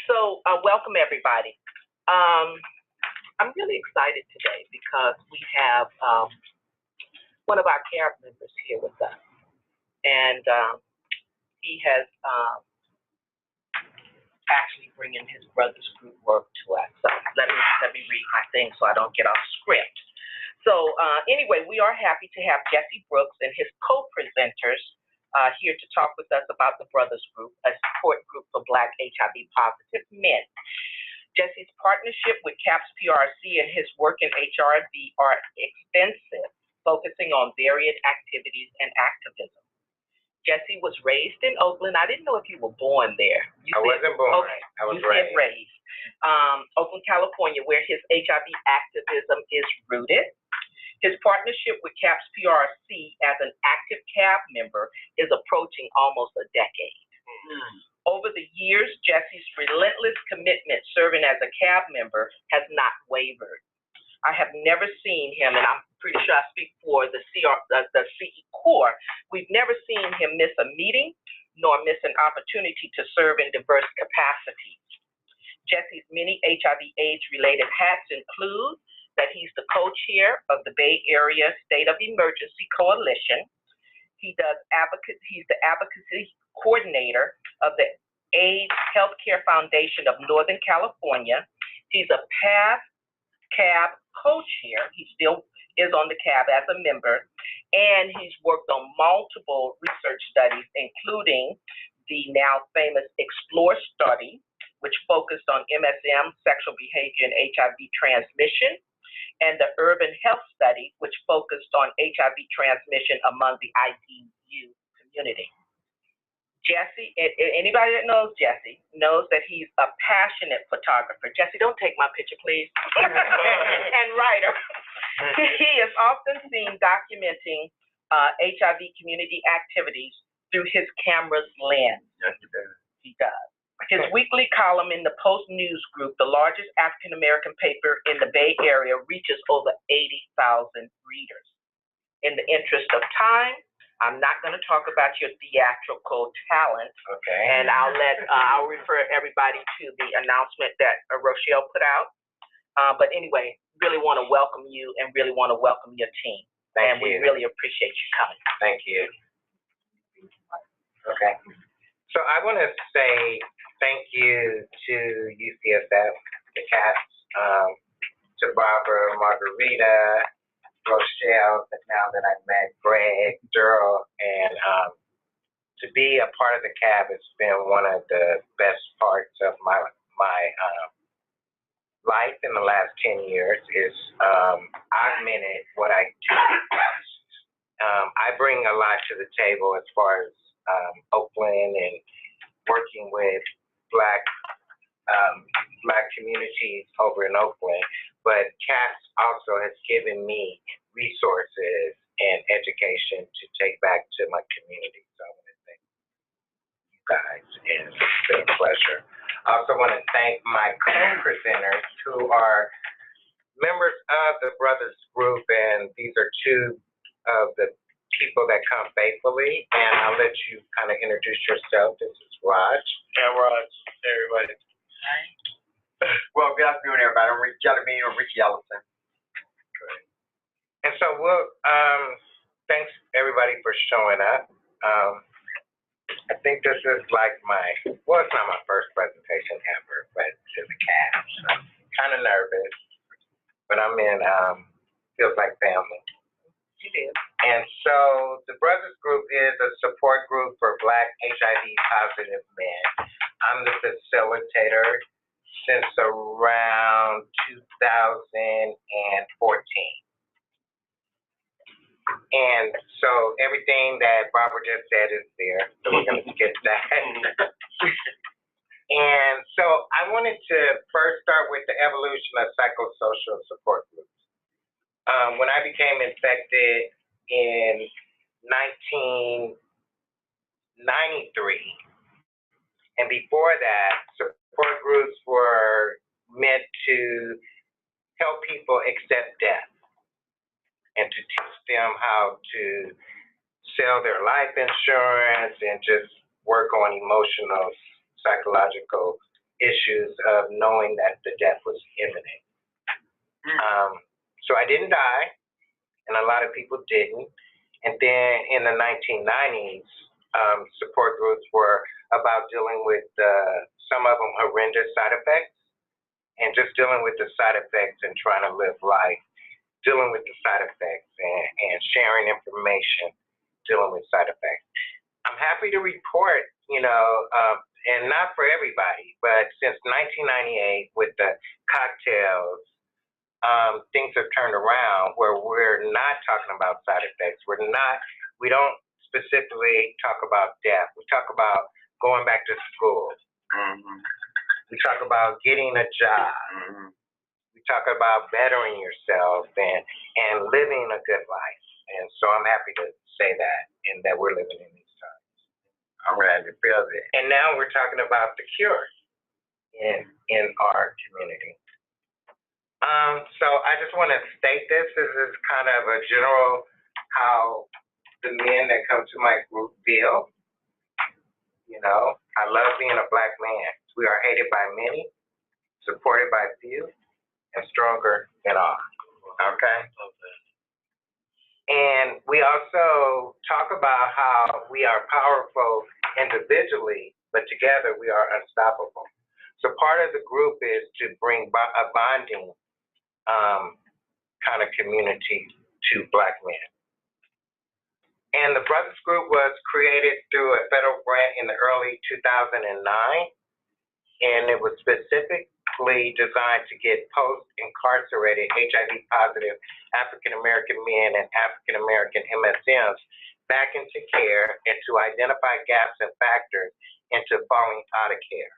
So, welcome everybody. I'm really excited today because we have one of our CARE members here with us, and he has actually bringing his brother's group work to us. So let me read my thing so I don't get off script. So anyway, we are happy to have Jesse Brooks and his co-presenters here to talk with us about the Brothers Group, a support group for Black HIV positive men. Jesse's partnership with CAPS PRC and his work in HRV are extensive, focusing on varied activities and activism. Jesse was raised in Oakland. I didn't know if you were born there. I wasn't born. Okay. I was raised. Oakland, California, where his HIV activism is rooted. His partnership with CAPS PRC as an active CAB member is approaching almost a decade. Over the years, Jesse's relentless commitment serving as a CAB member has not wavered. I have never seen him, and I'm pretty sure I speak for the CE Corps, we've never seen him miss a meeting nor miss an opportunity to serve in diverse capacities. Jesse's many HIV/AIDS-related hats include that he's the co-chair of the Bay Area State of Emergency Coalition. He's the advocacy coordinator of the AIDS Healthcare Foundation of Northern California. He's a past CAB co-chair. He still is on the CAB as a member, and he's worked on multiple research studies, including the now famous EXPLORE study, which focused on MSM, sexual behavior, and HIV transmission, and the Urban Health Study, which focused on HIV transmission among the IDU community. Jesse, anybody that knows Jesse knows that he's a passionate photographer. Jesse, don't take my picture, please. And writer. He is often seen documenting HIV community activities through his camera's lens. Yes, he does. He does. His weekly column in the Post News Group, the largest African-American paper in the Bay Area, reaches over 80,000 readers. In the interest of time, I'm not going to talk about your theatrical talent. Okay. And I'll refer everybody to the announcement that Rochelle put out. But anyway, really want to welcome you and really want to welcome your team. Thank you. We you. really appreciate you coming. Thank you. Okay. So I want to say thank you to UCSF, the CAPS, to Barbara, Margarita, Rochelle, now that I've met Greg, Daryl, and to be a part of the CAB has been one of the best parts of my life in the last 10 years. It's augmented what I do. I bring a lot to the table as far as Oakland and working with Black communities over in Oakland, but CAPS also has given me resources and education to take back to my community. So I want to thank you guys, and it's been a pleasure. I also want to thank my co-presenters who are members of the Brothers Group, and these are two of the people that come faithfully, and I'll let you kind of introduce yourself. This is Raj. Yeah, Raj. Hey, everybody. Hi. Well, good afternoon, everybody. I'm Rick Jellybean or Ricky Ellison. Good. And so thanks everybody for showing up. I think this is like it's not my first presentation ever, but to the CAPS. I'm kind of nervous, but I'm in, feels like family. You did. And so the Brothers Group is a support group for Black HIV positive men. I'm the facilitator since around 2014. And so everything that Barbara just said is there, so we're going to skip that. And so I wanted to first start with the evolution of psychosocial support groups. When I became infected in 1993, and before that, support groups were meant to help people accept death and to teach them how to sell their life insurance and just work on emotional, psychological issues of knowing that the death was imminent. So I didn't die, and a lot of people didn't. And then in the 1990s, support groups were about dealing with some of them horrendous side effects, and just dealing with the side effects and trying to live life, dealing with the side effects and sharing information, dealing with side effects. I'm happy to report, and not for everybody, but since 1998 with the cocktails, things have turned around where we're not talking about side effects. We don't specifically talk about death. We talk about going back to school. Mm-hmm. We talk about getting a job. Mm-hmm. We talk about bettering yourself and living a good life. And so I'm happy to say that, and that we're living in these times. I'm glad to feel that. And now we're talking about the cure in our community. So I just want to state this. This is kind of a general how the men that come to my group feel. I love being a Black man. We are hated by many, supported by few, and stronger than all. Okay? And we also talk about how we are powerful individually, but together we are unstoppable. So part of the group is to bring a bonding kind of community to Black men. And the Brothers Group was created through a federal grant in the early 2009, and it was specifically designed to get post-incarcerated HIV-positive African-American men and African-American MSMs back into care and to identify gaps and factors into falling out of care.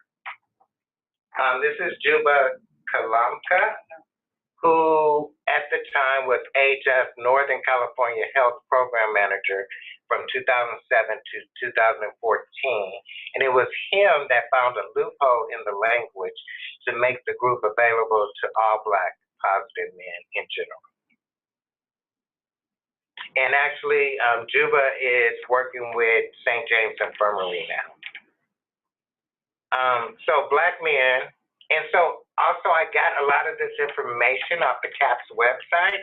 This is Juba Columba, who at the time was AHS Northern California Health Program Manager from 2007 to 2014. And it was him that found a loophole in the language to make the group available to all Black positive men in general. And actually, Juba is working with St. James Infirmary now. So Black men, and so also I got a lot of this information off the CAPS website,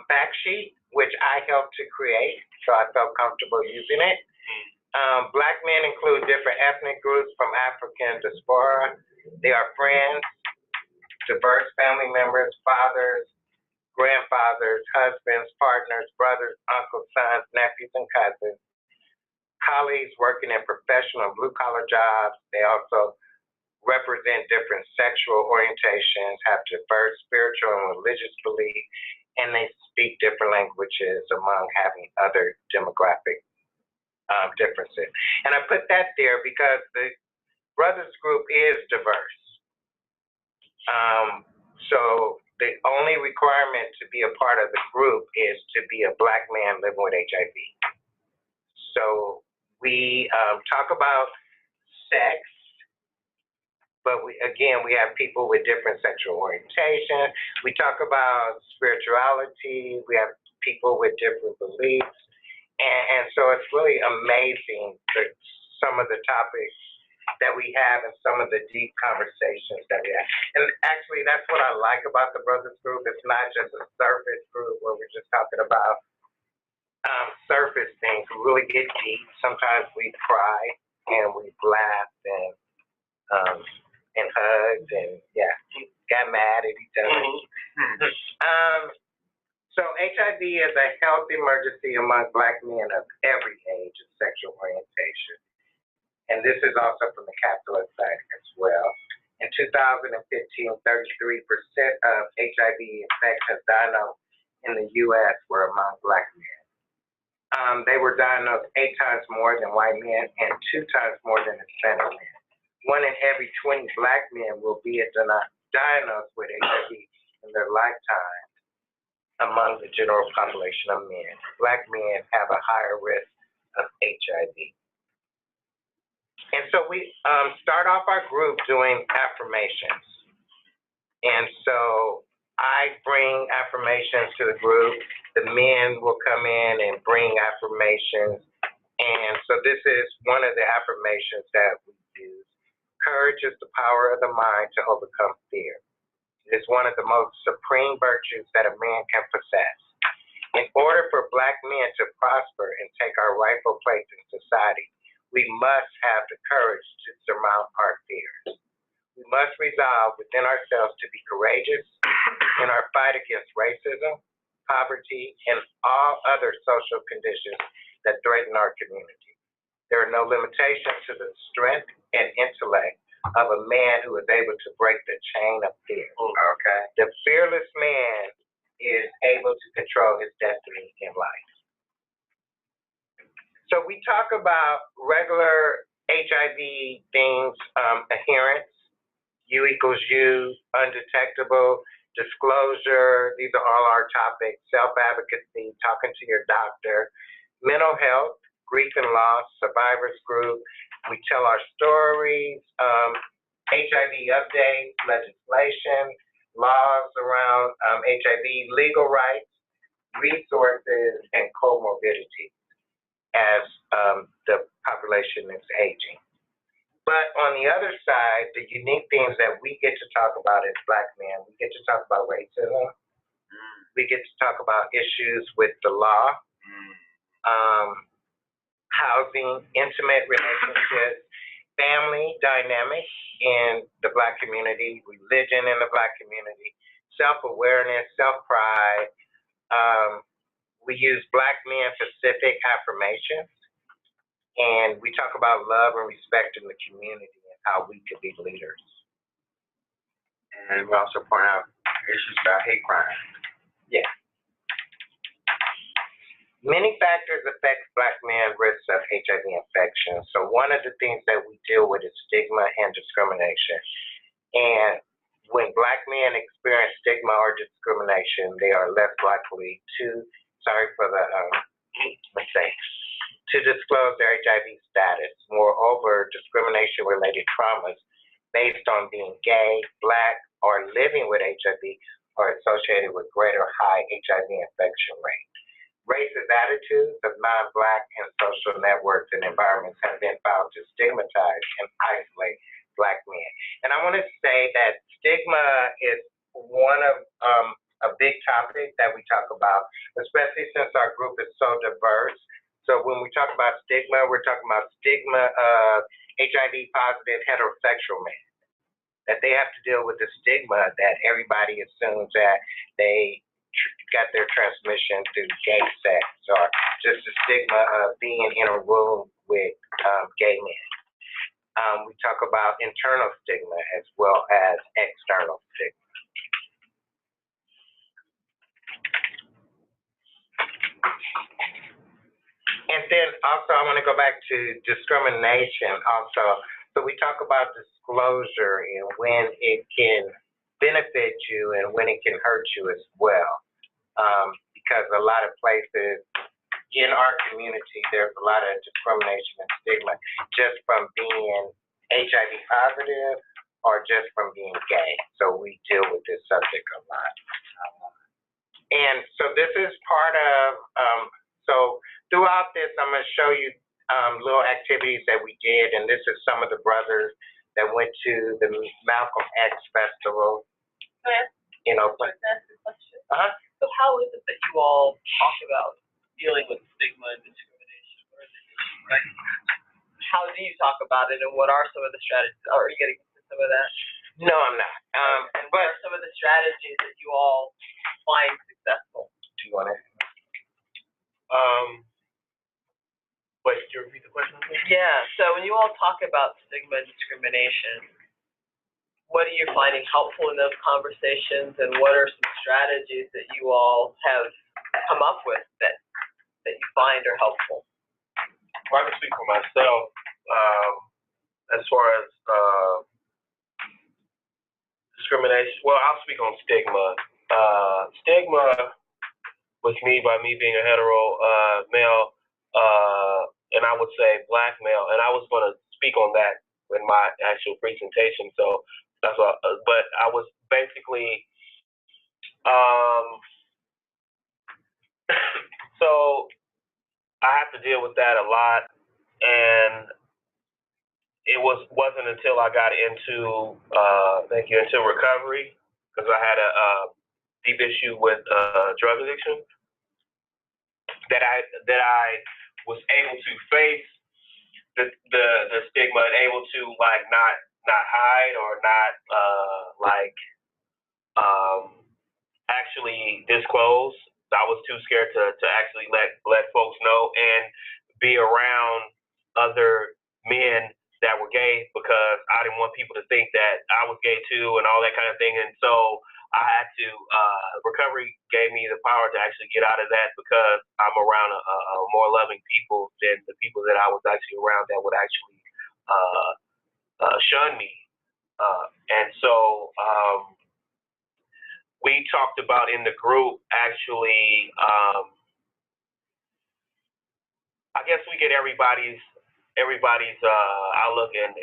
fact sheet, which I helped to create, so I felt comfortable using it. Black men include different ethnic groups from African diaspora. They are friends, diverse family members, fathers, grandfathers, husbands, partners, brothers, uncles, sons, nephews, and cousins, colleagues working in professional and blue-collar jobs. They also represent different sexual orientations, have diverse spiritual and religious beliefs, and they speak different languages among having other demographic differences. And I put that there because the Brothers Group is diverse. So the only requirement to be a part of the group is to be a Black man living with HIV. So we talk about sex, but we have people with different sexual orientation. We talk about spirituality. We have people with different beliefs. And so it's really amazing some of the topics that we have and some of the deep conversations that we have. And actually, that's what I like about the Brothers Group. It's not just a surface group where we're just talking about surface things. We really get deep. Sometimes we cry and we laugh and hugged and got mad at each other. So HIV is a health emergency among Black men of every age and sexual orientation. And this is also from the CAPS website as well. In 2015, 33% of HIV infections diagnosed in the U.S. were among Black men. They were diagnosed 8 times more than white men and 2 times more than Hispanic men. 1 in every 20 Black men will be diagnosed with HIV in their lifetime among the general population of men. Black men have a higher risk of HIV. And so we start off our group doing affirmations. And so I bring affirmations to the group. The men will come in and bring affirmations. And so this is one of the affirmations that we use. Courage is the power of the mind to overcome fear. It is one of the most supreme virtues that a man can possess. In order for Black men to prosper and take our rightful place in society, we must have the courage to surmount our fears. We must resolve within ourselves to be courageous in our fight against racism, poverty, and all other social conditions that threaten our community. There are no limitations to the strength and intellect of a man who is able to break the chain of fear. Okay. The fearless man is able to control his destiny in life. So we talk about regular HIV things, adherence, U equals U, undetectable, disclosure, these are all our topics, self-advocacy, talking to your doctor, mental health, grief and loss, survivors group, we tell our stories, HIV updates, legislation, laws around HIV, legal rights, resources, and comorbidity as the population is aging. But on the other side, the unique things that we get to talk about as Black men, we get to talk about racism, we get to talk about issues with the law, housing, intimate relationships, family dynamics in the Black community, religion in the Black community, self-awareness, self-pride. We use Black men-specific affirmations, and we talk about love and respect in the community and how we could be leaders. And we also point out issues about hate crime. Yeah. Many factors affect Black men risks of HIV infection. So one of the things that we deal with is stigma and discrimination. And when Black men experience stigma or discrimination, they are less likely to, sorry for the mistakes, to disclose their HIV status. Moreover, discrimination-related traumas based on being gay, Black, or living with HIV are associated with greater high HIV infection rate. Racist attitudes of non-Black and social networks and environments have been found to stigmatize and isolate Black men. And I want to say that stigma is one of a big topic that we talk about, especially since our group is so diverse. So when we talk about stigma, we're talking about stigma of HIV positive heterosexual men, that they have to deal with the stigma that everybody assumes that they got their transmission through gay sex, or just the stigma of being in a room with gay men. We talk about internal stigma as well as external stigma. And then also I want to go back to discrimination also. So we talk about disclosure and when it can benefit you and when it can hurt you as well. Because a lot of places in our community, there's a lot of discrimination and stigma just from being HIV positive or just from being gay. So we deal with this subject a lot. And so this is part of, so throughout this, I'm going to show you little activities that we did. And this is some of the brothers that went to the Malcolm X Festival in Oakland. So how is it that you all talk about dealing with stigma and discrimination? Like, how do you talk about it, and what are some of the strategies? Are you getting into some of that? No, I'm not. And what are some of the strategies that you all find successful? Do you want to? Wait, could you repeat the question? Yeah, so when you all talk about stigma and discrimination, what are you finding helpful in those conversations, and what are some strategies that you all have come up with that you find are helpful? Well, I can speak for myself as far as discrimination. Well, I'll speak on stigma. Stigma with me, by me being a hetero male, and I would say Black male, and I was going to speak on that in my actual presentation. So that's what. But I was basically, so I have to deal with that a lot, and wasn't until I got into into recovery, because I had a deep issue with drug addiction, that I was able to face the stigma and able to like not hide or not actually disclose. I was too scared to actually let folks know and be around other men that were gay, because I didn't want people to think that I was gay too and all that kind of thing. And so I had to, recovery gave me the power to actually get out of that, because I'm around a more loving people than the people that I was actually around that would actually shun me. And so we talked about in the group actually, I guess we get everybody's outlook and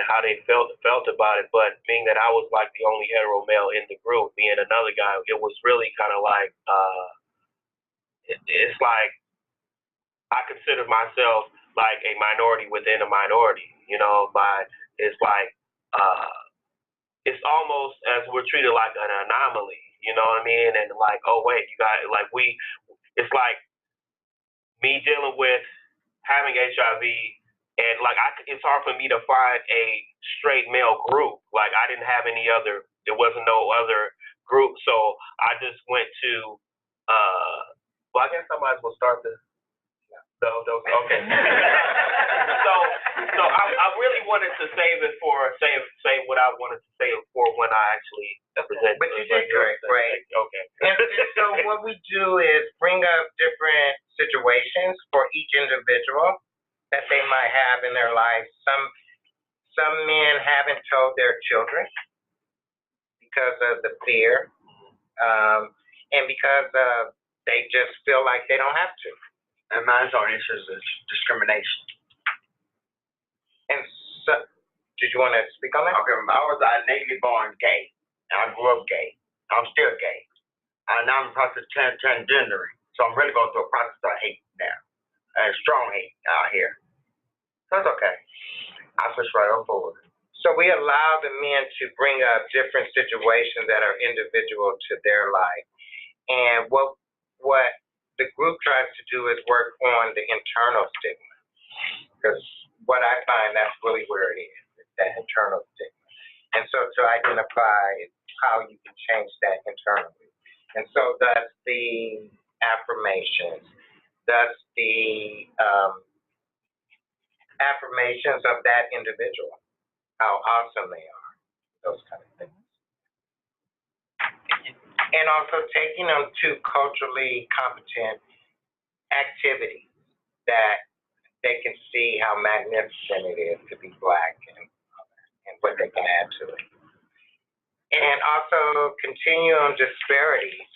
how they felt about it. But being that I was like the only hetero male in the group, being another guy, it was really kind of like it's like I consider myself like a minority within a minority. It's like it's almost as we're treated like an anomaly. You know what I mean? And like, oh wait, you got like it's like me dealing with having HIV, and like it's hard for me to find a straight male group. Like I didn't have any other. There wasn't no other group, so I just went to. Well, I guess I might as well start the. Okay. so I really wanted to save it for say what I wanted to say for when I actually present. But you did great. Okay. And so what we do is bring up different situations for each individual that they might have in their life. Some men haven't told their children because of the fear, and because they just feel like they don't have to. And mine's on issues of discrimination. And so, did you want to speak on that? Okay, I was innately born gay, and I grew up gay. I'm still gay, and now I'm in the process of transgendering. So I'm really going through a process of hate now, and strong hate out here. That's okay. I'll push right on forward. So we allow the men to bring up different situations that are individual to their life, and what the group tries to do is work on the internal stigma, because what I find that's really where it is that internal stigma. And so to identify how you can change that internally. And so that's the affirmations, that's the affirmations of that individual, how awesome they are, those kind of things. And also taking them to culturally competent activities that they can see how magnificent it is to be Black and what they can add to it. And also continuum disparities.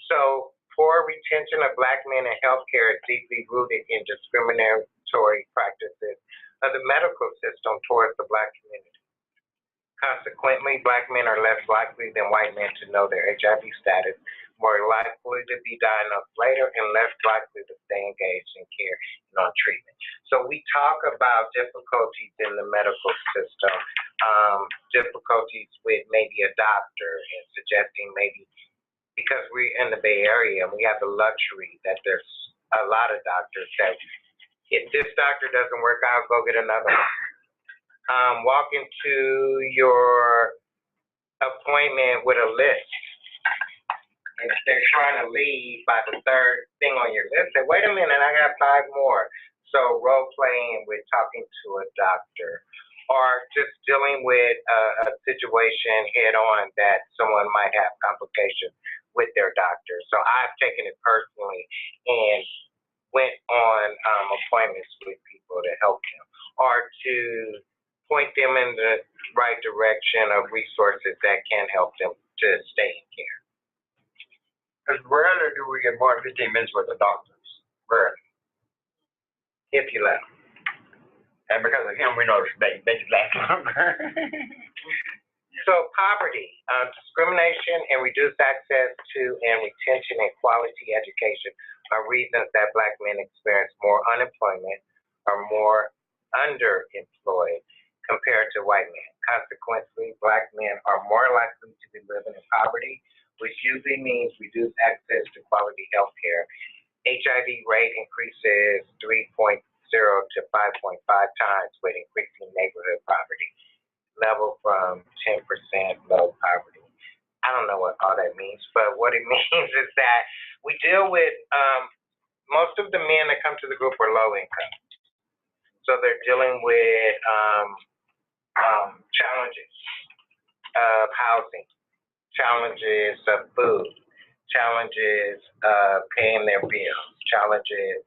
So poor retention of Black men in healthcare is deeply rooted in discriminatory practices of the medical system towards the Black community. Consequently, Black men are less likely than white men to know their HIV status, more likely to be diagnosed later, and less likely to stay engaged in care and on treatment. So we talk about difficulties in the medical system, difficulties with maybe a doctor, and suggesting maybe, because we're in the Bay Area and we have the luxury that there's a lot of doctors that if this doctor doesn't work out, go get another one. Walk into your appointment with a list. And if they're trying to leave by the third thing on your list, say, wait a minute, I got 5 more. So role playing with talking to a doctor, or just dealing with a situation head on that someone might have complications with their doctor. So I've taken it personally and went on appointments with people to help them, or to point them in the right direction of resources that can help them to stay in care. Because rarely do we get more than 15 minutes worth of doctors. Rarely. If you let them. And because of him, we know they just last longer. So poverty, discrimination, and reduced access to and retention and quality education are reasons that Black men experience more unemployment, are more underemployed compared to white men. Consequently, black men are more likely to be living in poverty, which usually means reduced access to quality health care. HIV rate increases 3.0 to 5.5 times with increasing neighborhood poverty, level from 10% low poverty. I don't know what all that means, but what it means is that we deal with most of the men that come to the group are low income. So they're dealing with challenges of housing, challenges of food, challenges of paying their bills, challenges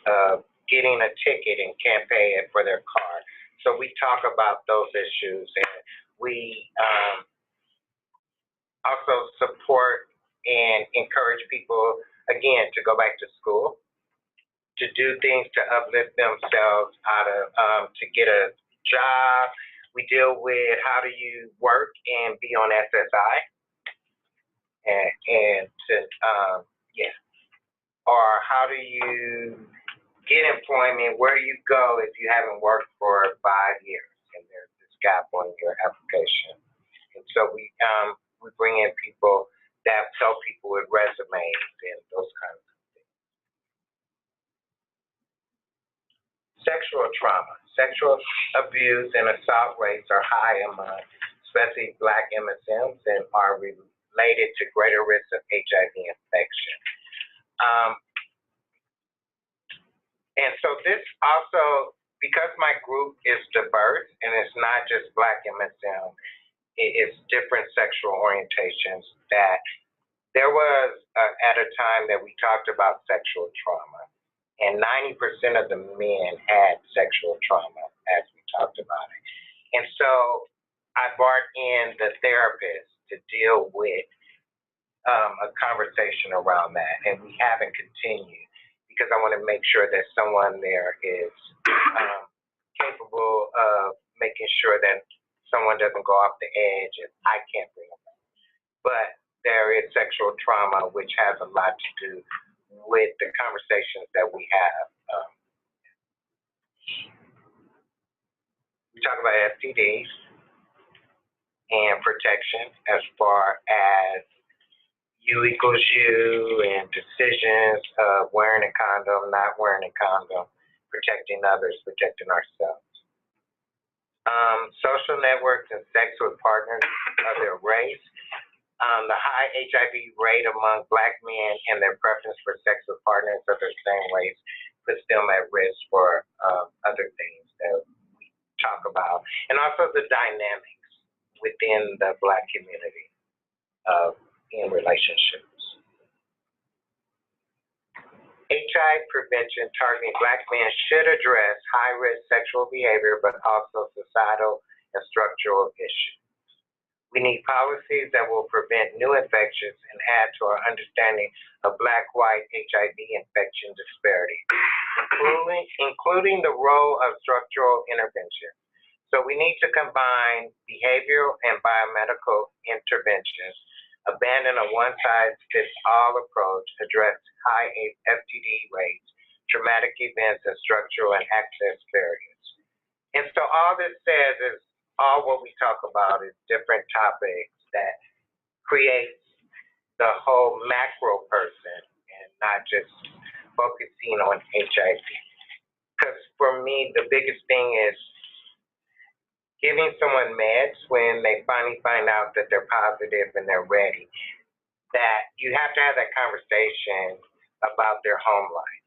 of getting a ticket and can't pay it for their car. So we talk about those issues, and we also support and encourage people, again, to go back to school, to do things to uplift themselves out of, to get a job. We deal with how do you work and be on SSI, and to, or how do you get employment, where do you go if you haven't worked for 5 years and there's this gap on your application. And so we bring in people that help people with resumes and those kinds of things. Sexual trauma. Sexual abuse and assault rates are high among especially Black MSMs and are related to greater risk of HIV infection. And so this also, because my group is diverse and it's not just Black MSM, it's different sexual orientations, that there was at a time that we talked about sexual trauma, and 90% of the men had sexual trauma as we talked about it. And so I brought in the therapist to deal with a conversation around that, and we haven't continued because I want to make sure that someone there is capable of making sure that someone doesn't go off the edge and I can't bring them back. But there is sexual trauma, which has a lot to do with the conversations that we have. We talk about STDs and protection as far as U equals U and decisions of wearing a condom, not wearing a condom, protecting others, protecting ourselves. Social networks and sex with partners of their race. The high HIV rate among Black men and their preference for sex with partners of their same race puts them at risk for other things that we talk about. And also the dynamics within the Black community in relationships. HIV prevention targeting Black men should address high-risk sexual behavior, but also societal and structural issues. We need policies that will prevent new infections and add to our understanding of Black-white HIV infection disparity, including the role of structural intervention. So we need to combine behavioral and biomedical interventions, abandon a one-size-fits-all approach, address high STD rates, traumatic events, and structural and access barriers. And so all this says is all what we talk about is different topics that create the whole macro person and not just focusing on HIV. Because for me, the biggest thing is giving someone meds when they finally find out that they're positive and they're ready, that you have to have that conversation about their home life.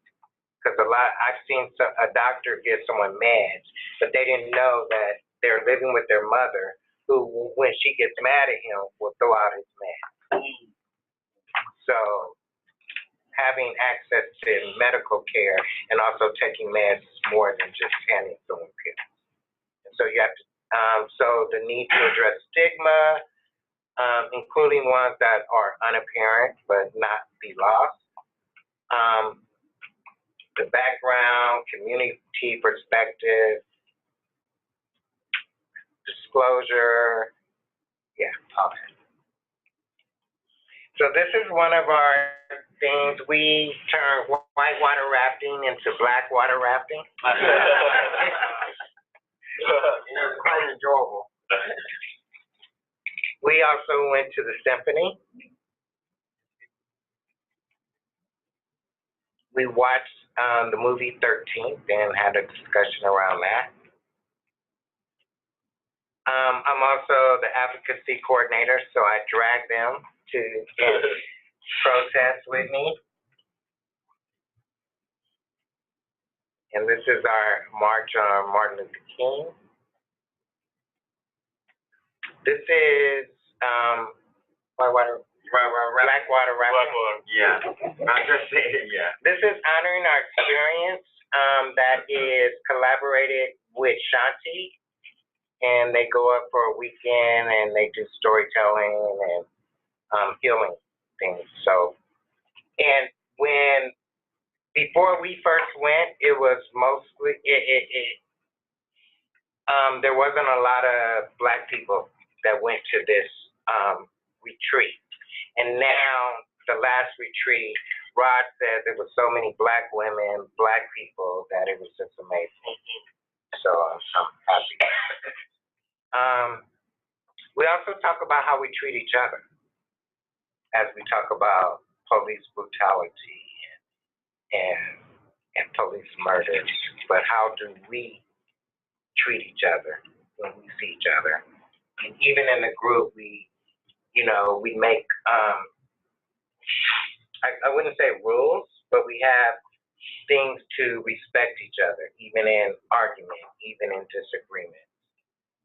Because I've seen a doctor give someone meds, but they didn't know that they're living with their mother, who, when she gets mad at him, will throw out his meds. So having access to medical care and also taking meds is more than just handing someone pills. And so you have to so the need to address stigma, including ones that are unapparent but not be lost. The background, community perspective, disclosure, all that. So this is one of our things. We turned white water rafting into black water rafting. It was quite enjoyable. We also went to the symphony. We watched the movie 13, then had a discussion around that. I'm also the advocacy coordinator, so I drag them to protest with me. And this is our march on Martin Luther King. This is Black water rafting. Yeah. I just said it, yeah. This is honoring our experience that is collaborated with Shanti, and they go up for a weekend and they do storytelling and healing things. So, and before we first went, it was mostly there wasn't a lot of Black people that went to this retreat. And now, the last retreat, Rod said there were so many Black women, Black people, that it was just amazing. So I'm happy. We also talk about how we treat each other as we talk about police brutality and police murders. But how do we treat each other when we see each other? And even in the group, we make, I wouldn't say rules, but we have things to respect each other, even in argument, even in disagreement.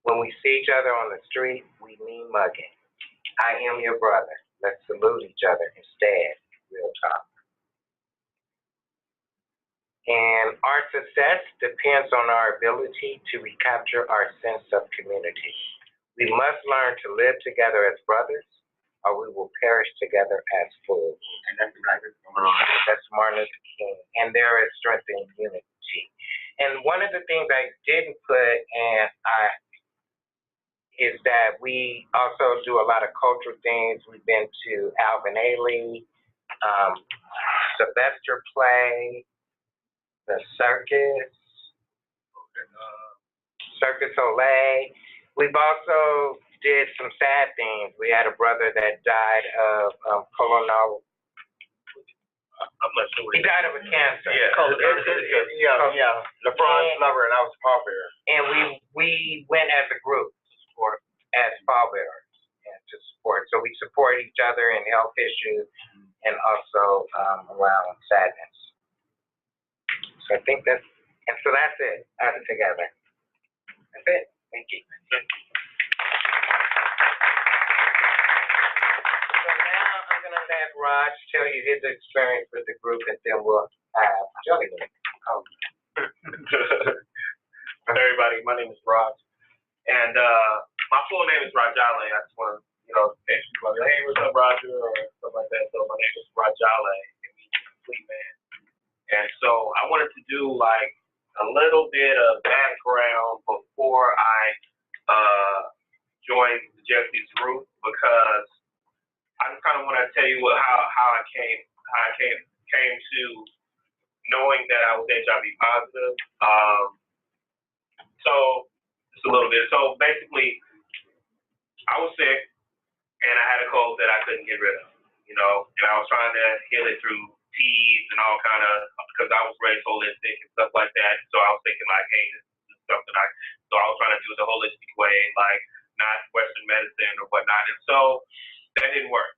When we see each other on the street, we mean mugging. I am your brother. Let's salute each other instead. Real talk. And our success depends on our ability to recapture our sense of community. We must learn to live together as brothers, or we will perish together as fools. And that's exactly what's going on. That's Martin Luther King. And there is strength in unity. And one of the things I didn't put in is that we also do a lot of cultural things. We've been to Alvin Ailey, Sylvester Play, the Circus Soleil. We've also did some sad things. We had a brother that died of colonal. I'm not sure. He died of a cancer. Yeah. Yeah. LeBron's lover, and I was pallbearer. And we went as a group as pallbearers and to support. So we support each other in health issues and also around sadness. So I think that's it. Us together. That's it. Thank you. So now I'm gonna let Raj tell you his experience with the group, and then we'll have Joey. Hey everybody, my name is Raj, and my full name is Rajale. I just want to, say people like, hey, what's up, Roger, or stuff like that. So my name is Rajale, and means complete man. And so I wanted to do like a little bit of background before I joined the Jesse's group, because I just kind of want to tell you how I came to knowing that I was HIV positive. So just a little bit. So basically, I was sick and I had a cold that I couldn't get rid of, and I was trying to heal it through teas and all kind of, because I was raised holistic and stuff like that. So I was thinking like, hey, this is something so I was trying to do it the holistic way, like not Western medicine or whatnot. And so that didn't work.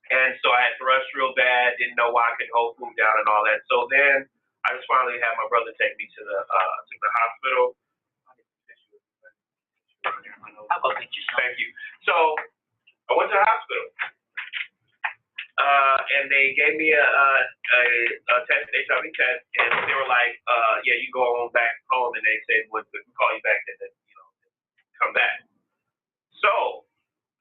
And so I had thrush real bad, didn't know why I could hold food down and all that. So then I just finally had my brother take me to the hospital. Thank you. So I went to the hospital, and they gave me a test, HIV test, and they were like, yeah, you go on back home, and they said, we call you back, and then come back. So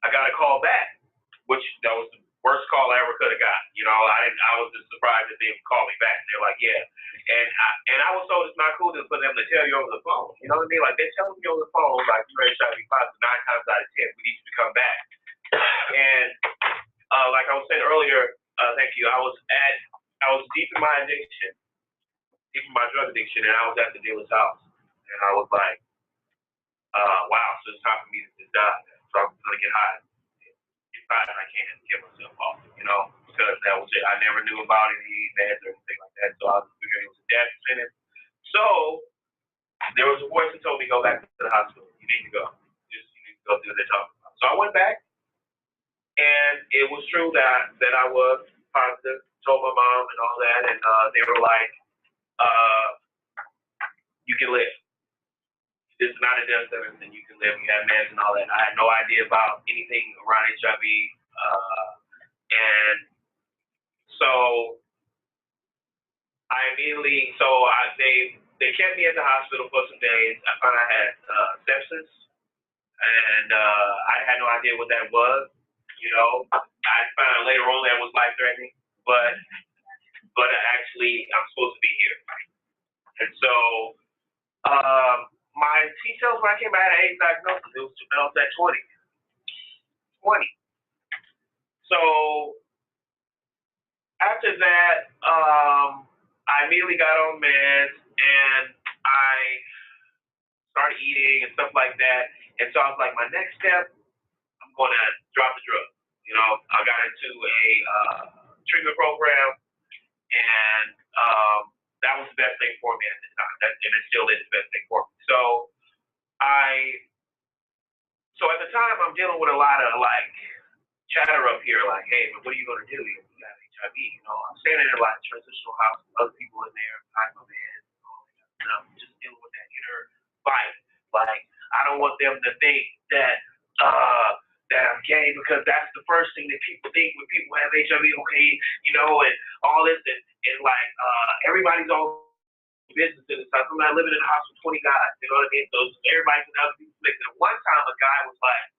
I got a call back, which that was the worst call I ever could have got. I was just surprised that they would call me back. They're like, yeah. And I was told it's not cool for them to tell you over the phone. You know what I mean? Like, they're telling me over the phone, like, you're HIV positive 9 times out of 10. We need you to come back. And like I was saying earlier, thank you, I was addiction, and I was at the dealer's house, and I was like, wow, so it's time for me to just die. So I'm gonna get high, as high as I can, and get myself off, because that was it. I never knew about any meds or anything like that, so I was figuring it was a death sentence. So there was a voice that told me go back to the hospital. You need to go. You need to go do what they're talking about. So I went back, and it was true that I was positive. Told my mom and all that, and they were like, you can live. This is not a death sentence, and you can live. You have meds and all that. I had no idea about anything around HIV, and so I immediately, they kept me at the hospital for some days. I found I had sepsis, and I had no idea what that was. I found out later on that was life-threatening, but actually I'm supposed to be here. And so my T-cells, when I came out of AIDS diagnosis, it was at 20. So after that, I immediately got on meds, and I started eating and stuff like that. And so I was like, my next step, I'm going to drop the drug. I got into a treatment program, and that was the best thing for me at the time. And it still is the best thing for me. So at the time, I'm dealing with a lot of chatter up here, like, hey, but what are you going to do? You got HIV. I'm standing in a lot of transitional houses, other people in there, I'm a man, all that stuff, just dealing with that inner fight. Like, I don't want them to think that I'm gay, because that's the first thing that people think when people have HIV, okay, and all this, and everybody's all business in this house. I'm not living in a house with 20 guys, you know what I mean? So everybody's in other people's mix. And one time a guy was like,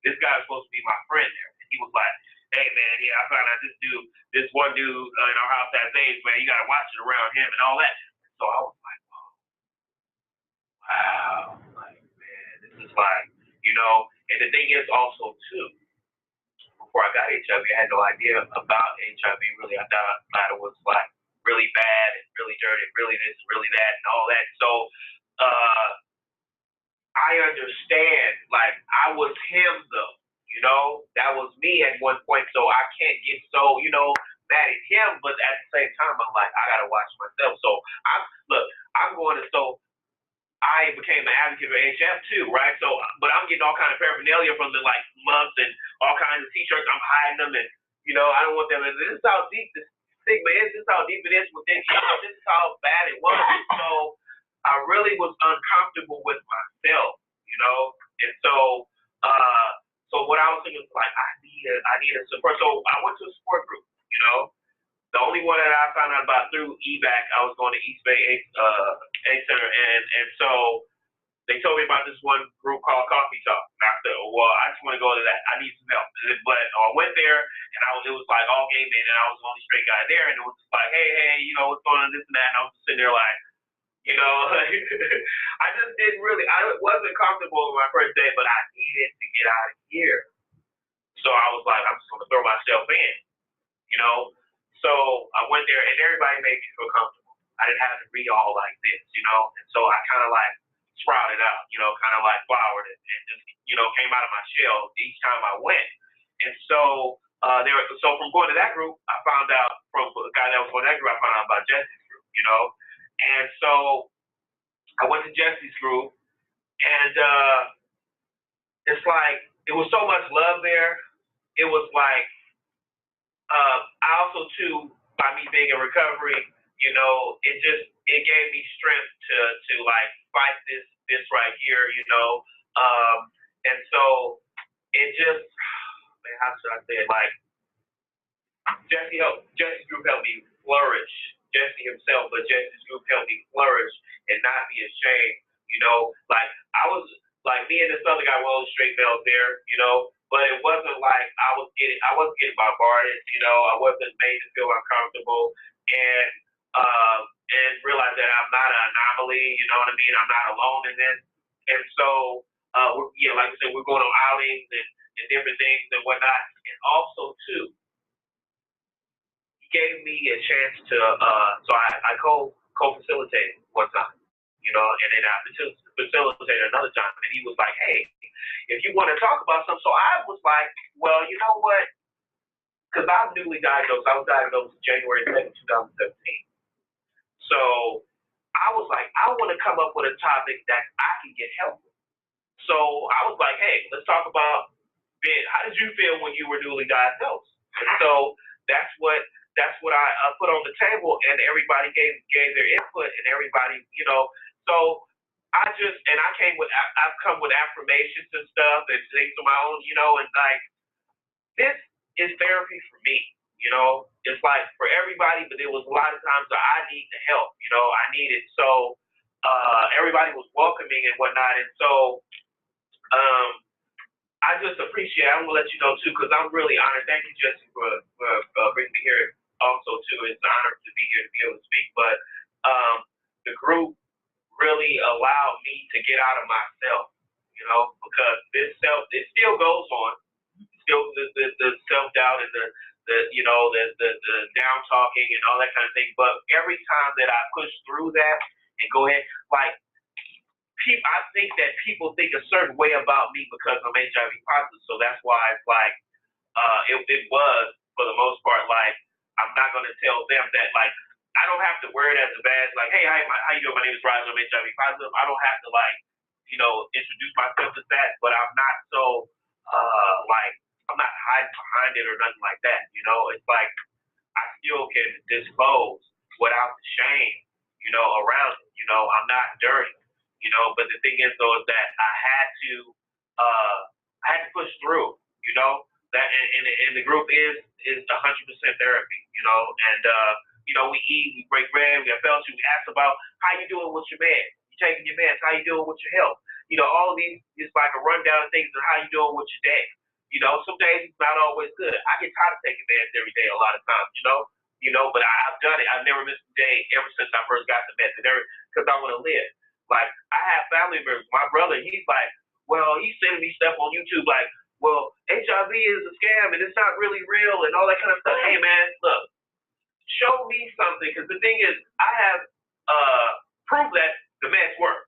this guy was supposed to be my friend there. And he was like, hey man, yeah, I found out this one dude in our house has AIDS, man, you gotta watch it around him and all that. So I was like, wow, man, this is and the thing is also too, before I got HIV, I had no idea about HIV really. I thought it was really bad and really dirty, really this, really that, and all that. So I understand, I was him though, that was me at one point. So I can't get so, mad at him, but at the same time, I'm like, I gotta watch myself. So I became an advocate for HF too, right? So, but I'm getting all kind of paraphernalia from the mugs and all kinds of T-shirts. I'm hiding them, and I don't want them. And this is how deep this stigma is. This is how deep it is within. This is how bad it was. So I really was uncomfortable with myself, And so, what I was thinking was I need a support. So I went to a support group, The only one that I found out about through EVAC, I was going to East Bay AIDS Center, and so they told me about this one group called Coffee Talk. And I said, well, I just want to go to that. I need some help. But I went there, and it was all gay men, and I was the only straight guy there, and it was just like, hey, what's going on, this and that, and I was just sitting there I just didn't really, I wasn't comfortable with my first day, but I needed to get out of here. So I was like, I'm just going to throw myself in, So I went there, and everybody made me feel comfortable. I didn't have to be all like this, And so I kind of sprouted out, kind of flowered and just, came out of my shell each time I went. And so so from going to that group, I found out from the guy that was going to that group, I found out about Jesse's group, And so I went to Jesse's group, and it's it was so much love there. It was I also too, by me being in recovery, it gave me strength to fight this right here, and so it just, man, how should I say it? Jesse's group helped me flourish. Jesse himself, but Jesse's group helped me flourish and not be ashamed. I was me and this other guy were all straight males there, but it wasn't I wasn't getting bombarded, I wasn't made to feel uncomfortable, and realize that I'm not an anomaly, you know what I mean? I'm not alone in this. And so like I said, we're going on outings and different things and whatnot. And also too, he gave me a chance to so I co co-facilitated one time, and then I facilitated another time, and he was like, hey, if you want to talk about something. So I was like, well, you know what? Because I'm newly diagnosed. I was diagnosed January 2nd, 2017. So I was like, I want to come up with a topic that I can get help with. So I was like, hey, let's talk about how did you feel when you were newly diagnosed? So that's what I put on the table, and everybody gave their input, and everybody, So I've come with affirmations and stuff and things of my own, and like this is therapy for me. It's like for everybody, but there was a lot of times that I need the help. I need it. So everybody was welcoming and whatnot, and so. I just appreciate it. I'm going to let you know, too, because I'm really honored. Thank you, Jesse, for bringing me here also, too. It's an honor to be here to be able to speak. But the group really allowed me to get out of myself, because it still goes on. Still the self-doubt and the down talking and all that kind of thing. But every time that I push through that and go ahead, like, I think that people think a certain way about me because I'm HIV positive, so that's why it's like it was for the most part like I'm not gonna tell them that like I don't have to wear it as a badge like hey hi how you doing, my name is Rajs, I'm HIV positive. I don't have to like introduce myself as that, but I'm not so like I'm not hiding behind it or nothing like that. It's like I still can disclose without the shame around it. I'm not dirty. But the thing is though is that I had to push through, that and the group is 100% therapy, and we eat, we break bread, we have fellowship, we ask about how you doing with your man, you taking your meds, how you doing with your health, all of these is like a rundown of things of how you doing with your day. Some days it's not always good. I get tired of taking meds every day a lot of times, but I've done it. I've never missed a day ever since I first got the meds, because I want to live. Like, I have family members. My brother, he's like, well, he's sending me stuff on YouTube like, well, HIV is a scam and it's not really real and all that kind of stuff. Hey, man, look, show me something. Because the thing is, I have proof that the meds work.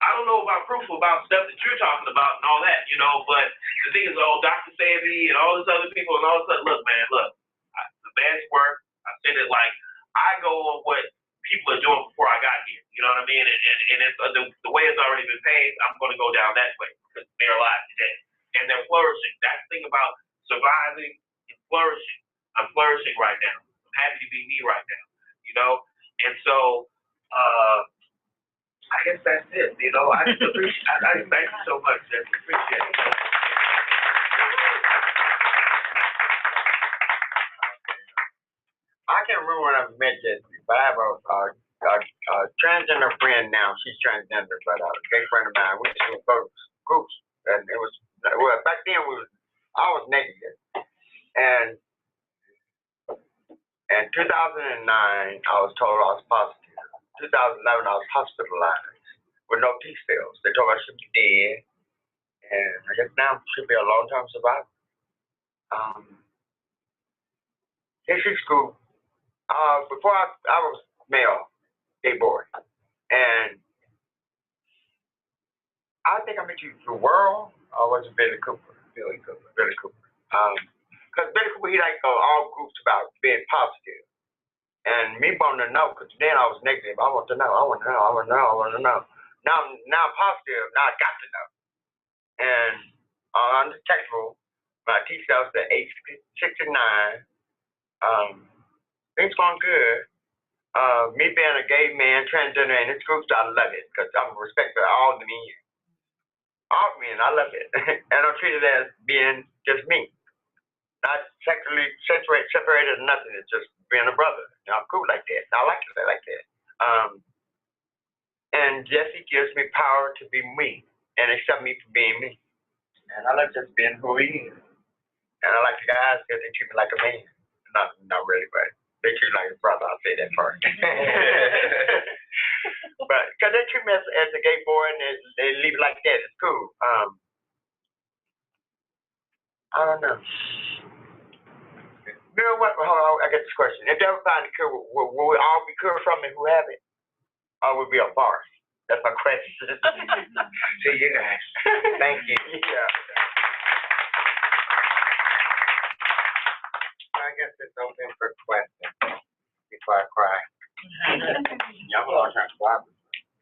I don't know about proof about stuff that you're talking about and all that, but the thing is, Dr. Savvy and all these other people and all of a sudden, look, the meds work. I said it like, I go on what people are doing before I got here. You know what I mean? And it's, the way it's already been paved, I'm going to go down that way because they're alive today. And they're flourishing. That's the thing about surviving and flourishing. I'm flourishing right now. I'm happy to be me right now, And so, I guess that's it, I just appreciate I thank you so much, Jess. Appreciate it. I can't remember when I met Jesse, but I have a transgender friend now. She's transgender, but a gay friend of mine. We used to go to groups, and it was back then I was negative, and in 2009 I was told I was positive. 2011 I was hospitalized with no T cells. They told me I should be dead, and I guess now I should be a long-term survivor. History school. Before I was male, gay boy, and I think I met you through World, or was it Billy Cooper? Billy Cooper. Because Billy Cooper, he like all groups about being positive, and me wanting to know, because then I was negative. I want to know. Now I'm positive. Now I got to know. And on the textbook, my T cells at age 69. Things going good. Me being a gay man, transgender in this group, I love it because I'm respectful of all the men. All men, I love it. And I'm treated as being just me. Not sexually separated or nothing. It's just being a brother. I'm cool like that. I like it like that. And Jesse gives me power to be me and accept me for being me. And I like just being who he is. And I like the guys because they treat me like a man. Not really, but they treat me like a brother. I'll say that first. But because they treat me as a gay boy and they leave it like that, it's cool. I don't know. Girl, what? Hold on, I get this question. If they ever find a cure, will we all be cured from it who have it? Or will it be a farce? That's my question. To you guys. Thank you. Yeah. I guess it's open for questions before I cry. Y'all are trying to swap.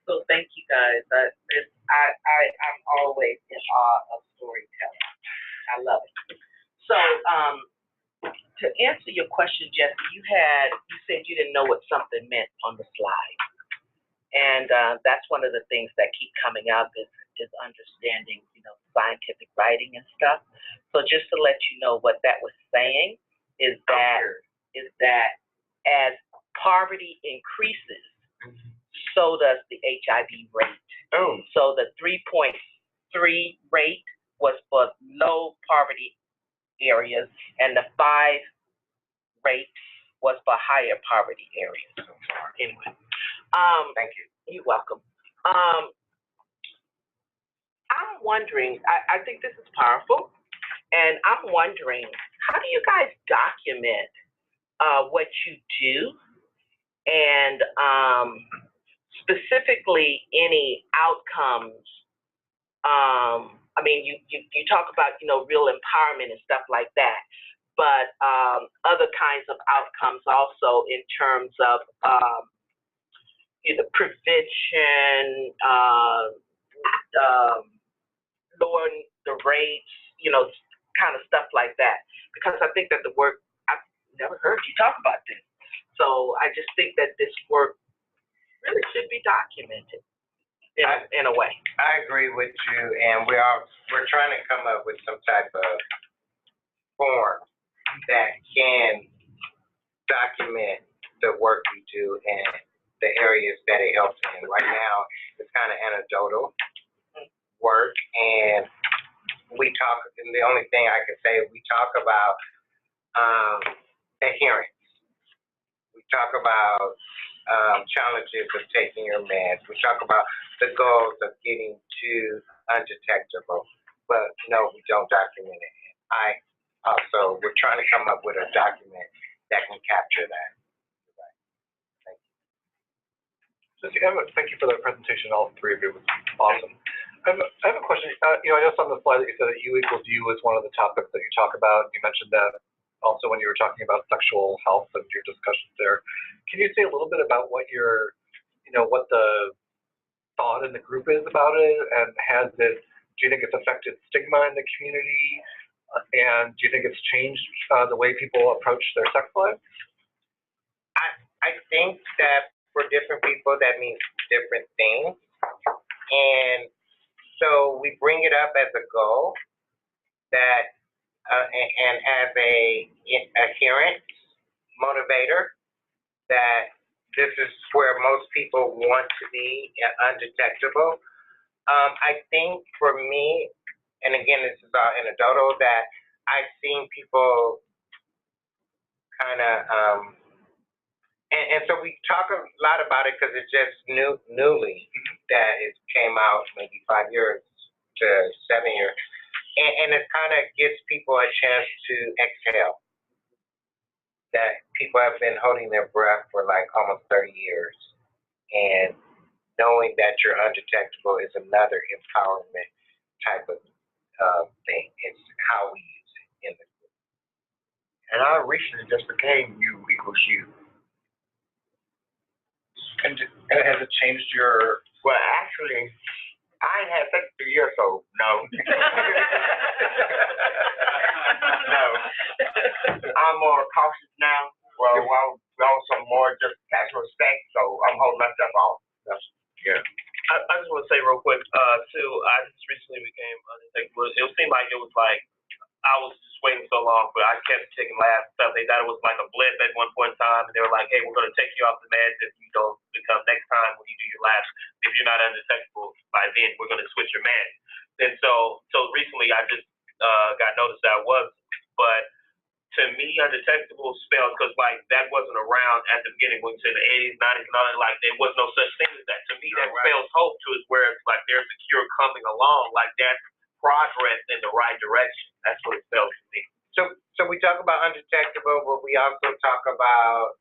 So thank you guys. I'm always in awe of storytelling. I love it. So to answer your question, Jesse, you said you didn't know what something meant on the slide. And that's one of the things that keep coming up is understanding, scientific writing and stuff. So just to let you know what that was saying is that as poverty increases, so does the HIV rate. Oh. So the 3.3 rate was for low poverty areas, and the 5 rate was for higher poverty areas. Anyway, Thank you. You're welcome. I'm wondering, I think this is powerful, and I'm wondering, how do you guys document what you do, and specifically any outcomes? I mean, you talk about, real empowerment and stuff like that, but other kinds of outcomes also in terms of prevention, lowering the rates, kind of stuff like that. Because I think that the work, I've never heard you talk about this. So I just think that this work really should be documented in a way. I agree with you, and we're trying to come up with some type of form that can document the work we do and the areas that it helps in. Right now, it's kind of anecdotal work, and and the only thing I can say, we talk about adherence. We talk about challenges of taking your meds. We talk about the goals of getting to undetectable, but no, we don't document it. We're trying to come up with a document that can capture that. Thank you. Thank you for that presentation, all three of you. It was awesome. I have a question. I noticed on the slide that you said that U equals U is one of the topics that you talk about. You mentioned that also when you were talking about sexual health and your discussions there. Can you say a little bit about what what the thought in the group is about it, and do you think it's affected stigma in the community, and do you think it's changed the way people approach their sex lives? I think that for different people that means different things, and so we bring it up as a goal that and as a adherence motivator, that this is where most people want to be undetectable. I think for me, and again, this is all anecdotal, that I've seen people kind of, and so we talk a lot about it because it's just newly that it came out, maybe 5 years to 7 years. And it kind of gives people a chance to exhale. That people have been holding their breath for like almost 30 years. And knowing that you're undetectable is another empowerment type of thing. It's how we use it in the group. And I recently just became U equals U. And has it changed your? Well, actually, I ain't had sex for 3 years, so no. No. I'm more cautious now. Well, some more just casual respect, so I'm holding myself off. Yeah. I just want to say real quick, too, I just recently became undetectable. It seemed like it was like I was just waiting so long, but I kept taking labs and stuff. They thought it was like a blip at one point in time, and they were like, hey, we're going to take you off the meds if you don't become next time when you do your labs. If you're not undetectable by then, we're going to switch your meds. And so recently I just got noticed that I was, but to me, undetectable spells, because like that wasn't around at the beginning, when to the 80s, 90s, and all that, like there was no such thing as that. To me, that spells hope to it, where it's like there's a cure coming along, like that's progress in the right direction. That's what it spells to me. So we talk about undetectable, but we also talk about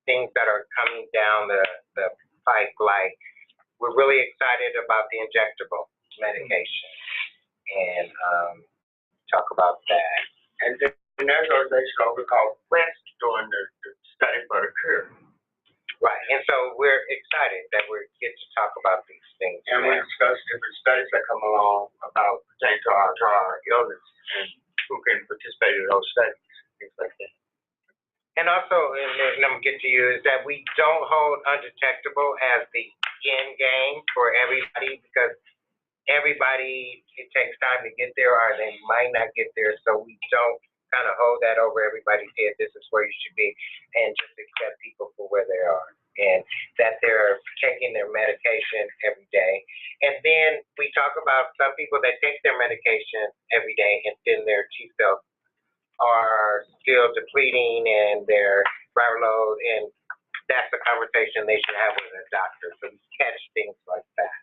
things that are coming down the pike. Like we're really excited about the injectable medication, and talk about that. And then there's an organization over called Quest doing the study for the cure. Right, and so we're excited that we get to talk about these things. And we discuss different studies that come along about pertaining to our illness and who can participate in those studies, things like that. And also, and I'm gonna get to you, is that we don't hold undetectable as the end game for everybody, because everybody, it takes time to get there, or they might not get there, so we don't kind of hold that over everybody's head. This is where you should be, and just accept people for where they are, and that they're taking their medication every day. And then we talk about some people that take their medication every day, and then their T cells are still depleting and their viral load, and that's a conversation they should have with a doctor. So we catch things like that.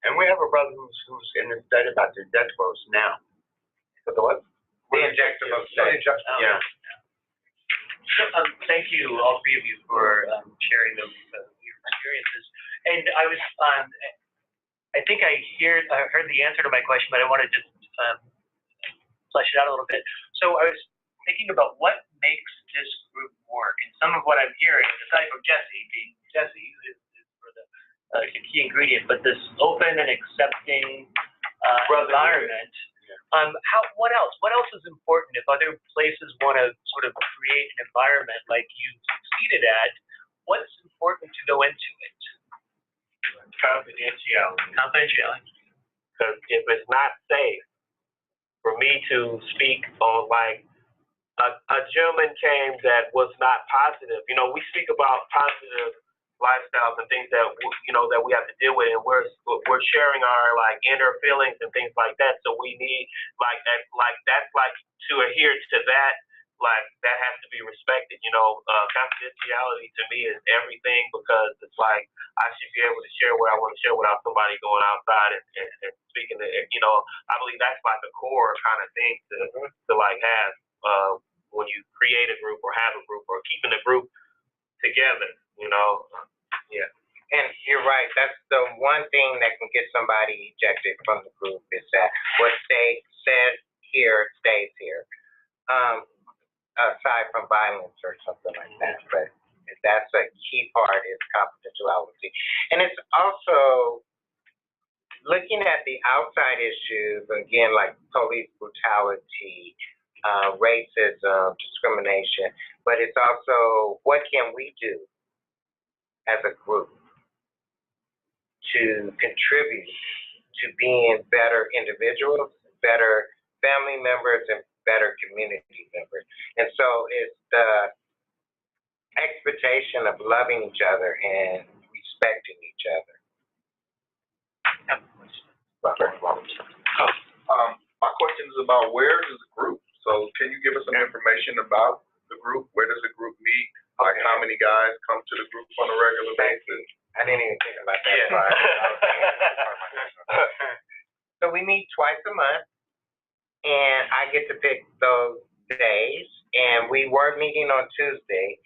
And we have a brother who's in the study about the injectables now. But the what? The injectable study. Yeah. So, thank you, all three of you, for sharing those your experiences. And I was, I think I heard the answer to my question, but I want to just flesh it out a little bit. So I was thinking about what makes this group work, and some of what I'm hearing, aside from Jesse is for the key ingredient, but this open and accepting environment. What else? What else is important? If other places want to sort of create an environment like you've succeeded at, what's important to go into it? Confidentiality. Because if it's not safe for me to speak on, like, a gentleman came that was not positive. You know, we speak about positive lifestyles and things that that we have to deal with, and we're sharing our like inner feelings and things like that. So we need that's to adhere to that. Like that has to be respected. Confidentiality to me is everything, because it's like I should be able to share what I want to share without somebody going outside and speaking to I believe that's like a core kind of thing to like have when you create a group or have a group or keeping a group together. Yeah. And you're right. That's the one thing that can get somebody ejected from the group, is that what said here stays here. Aside from violence or something like that, but that's a key part, is confidentiality. And it's also looking at the outside issues, again, like police brutality, racism, discrimination, but it's also what can we do as a group to contribute to being better individuals, better family members, and better community members. And so it's the expectation of loving each other and respecting each other. My question is about where is the group? So can you give us some information about the group? Where does the group meet? Like how many guys come to the group on a regular basis? I didn't even think about that part. So we meet twice a month, and I get to pick those days, and we were meeting on Tuesday,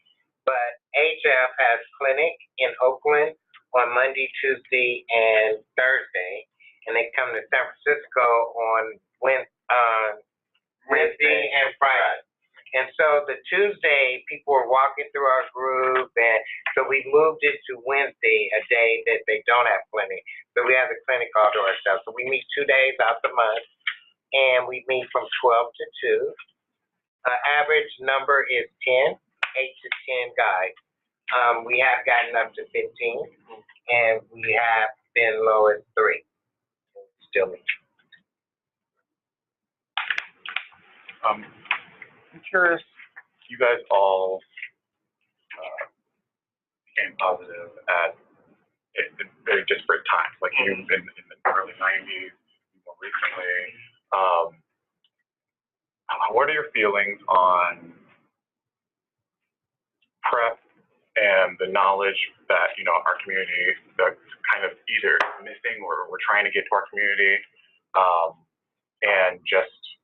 but HF has clinic in Oakland on Monday, Tuesday, and Thursday, and they come to San Francisco on Wednesday and Friday. And so the Tuesday, people were walking through our group, and so we moved it to Wednesday, a day that they don't have clinic. So we have the clinic all to ourselves. So we meet 2 days out the month, and we meet from 12 to 2. Average number is 10, 8 to 10 guys. We have gotten up to 15, and we have been low as 3. Still meet. I'm curious, you guys all became positive at very disparate times, like you in the early 90s, more recently. What are your feelings on PrEP and the knowledge that, our community that's kind of either missing or we're trying to get to our community, and just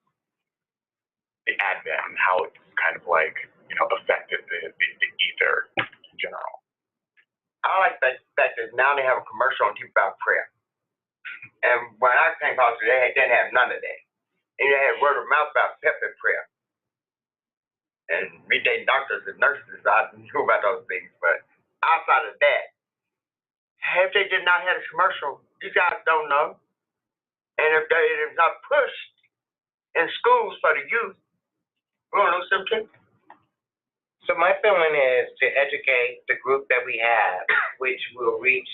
the advent and how it's kind of like, affected the ether in general. I like the fact that now they have a commercial on about prayer. And when I came out, they didn't have none of that. And they had word of mouth about pepper prayer. And midday doctors and nurses, I knew about those things. But outside of that, if they did not have a commercial, these guys don't know. And if it is not pushed in schools for the youth, we're going to lose some kids. So my feeling is to educate the group that we have, which will reach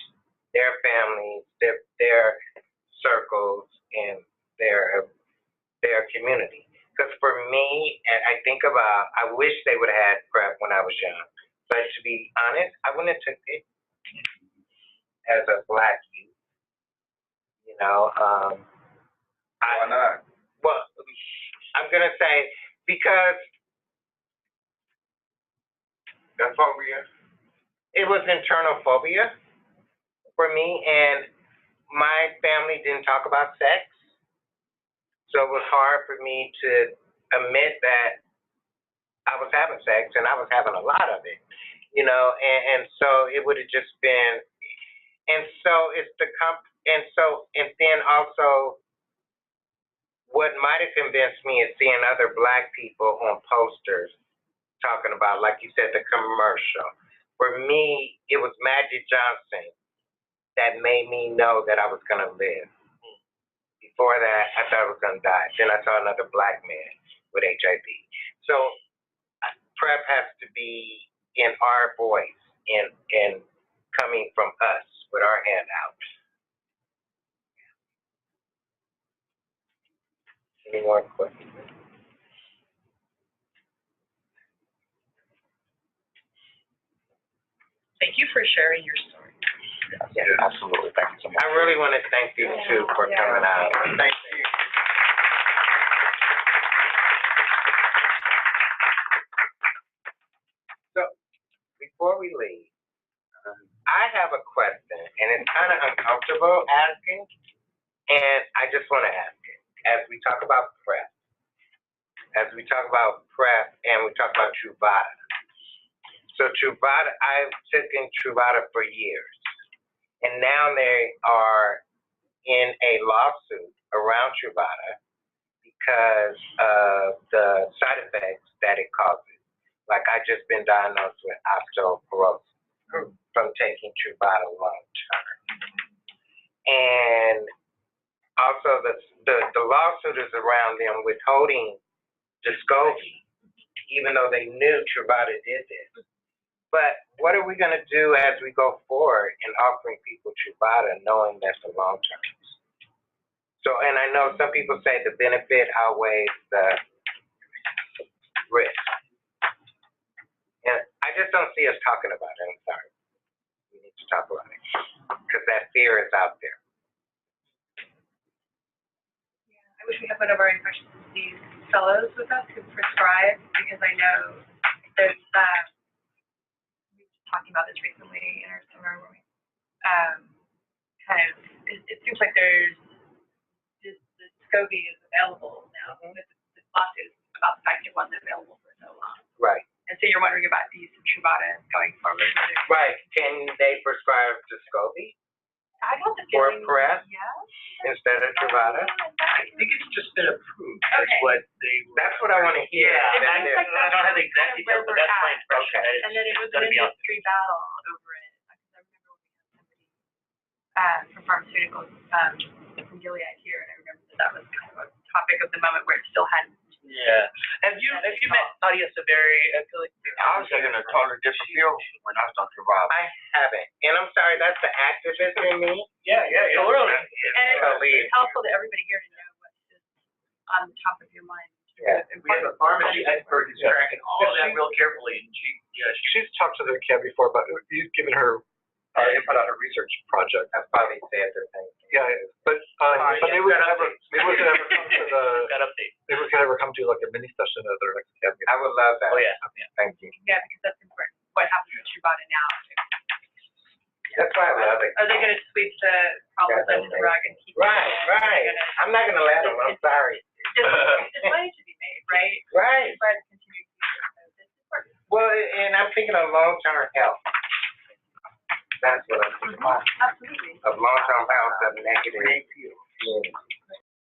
their families, their circles, and their community. Because for me, and I think about, I wish they would have had PrEP when I was young. But to be honest, I wouldn't have took it as a Black youth. Why not? Well, I'm gonna say because The phobia. it was internal phobia for me, and my family didn't talk about sex, so it was hard for me to admit that I was having sex, and I was having a lot of it, and so it would have just been, and so it's and then also what might have convinced me is seeing other Black people on posters talking about, like you said, the commercial. For me, it was Magic Johnson that made me know that I was going to live. Before that, I thought I was going to die. Then I saw another Black man with HIV. So PrEP has to be in our voice and coming from us with our hand out. Any more questions? Thank you for sharing your story. Yes, absolutely. Thank you so much. I really want to thank you two for coming out. Thank you. So, before we leave, I have a question, and it's kind of uncomfortable asking, and I just want to ask it. As we talk about PrEP, and we talk about Truvada. So Truvada, I've taken Truvada for years, and now they are in a lawsuit around Truvada because of the side effects that it causes. Like I just been diagnosed with osteoporosis from taking Truvada long term. And also the lawsuit is around them withholding the Scobie, even though they knew Truvada did this. But what are we going to do as we go forward in offering people Truvada, knowing that's the long term? So, and I know some people say the benefit outweighs the risk. And I just don't see us talking about it. I'm sorry. We need to talk about it because that fear is out there. Yeah, I wish we had one of our infectious disease fellows with us who prescribe, because I know there's we were talking about this recently in our summer where we it seems like there's the Scobie is available now. This lawsuit about the fact it wasn't available for so long. Right. And so you're wondering about the use of Truvada going forward. Right. Can they prescribe the Scobie I got the for feeling, PrEP yeah. instead of Truvada? I think it's just been approved. Okay. That's what they. That's what I want to hear. Yeah, It I seems like don't have the exact details, but that's my impression. Okay. That And then it was gonna an be out there. industry battle over it. Because I remember when we had somebody from pharmaceuticals from Gilead here, and I remember that was kind of a topic of the moment where it still hadn't. Yeah. Have you met Nadia Severi? I feel like I was taking a totally different field when I was on Truvada. I haven't. And I'm sorry, that's the activist in me. Yeah. Totally. And it's helpful to everybody here to know what is on the top of your mind. Yeah. We have a pharmacy expert who's tracking all of that real carefully, and She's talked to the CAB before, but you've given her input on her research project. That's probably said the thing. Yeah, but maybe we can ever come to that update. maybe we can ever come to like a mini session at their next CAB meeting. I would love that. Oh yeah. Thank you. Yeah, because that's important. What happens with Truvada now? That's why I love it. Are they going to sweep the problems under the rug and keep? Right. I'm not going to let them. I'm sorry. Just money to be made. right? Right. For the continued future. So this is important. Well, and I'm thinking of long-term health. That's what I'm thinking about. Absolutely. Of long-term health of negative.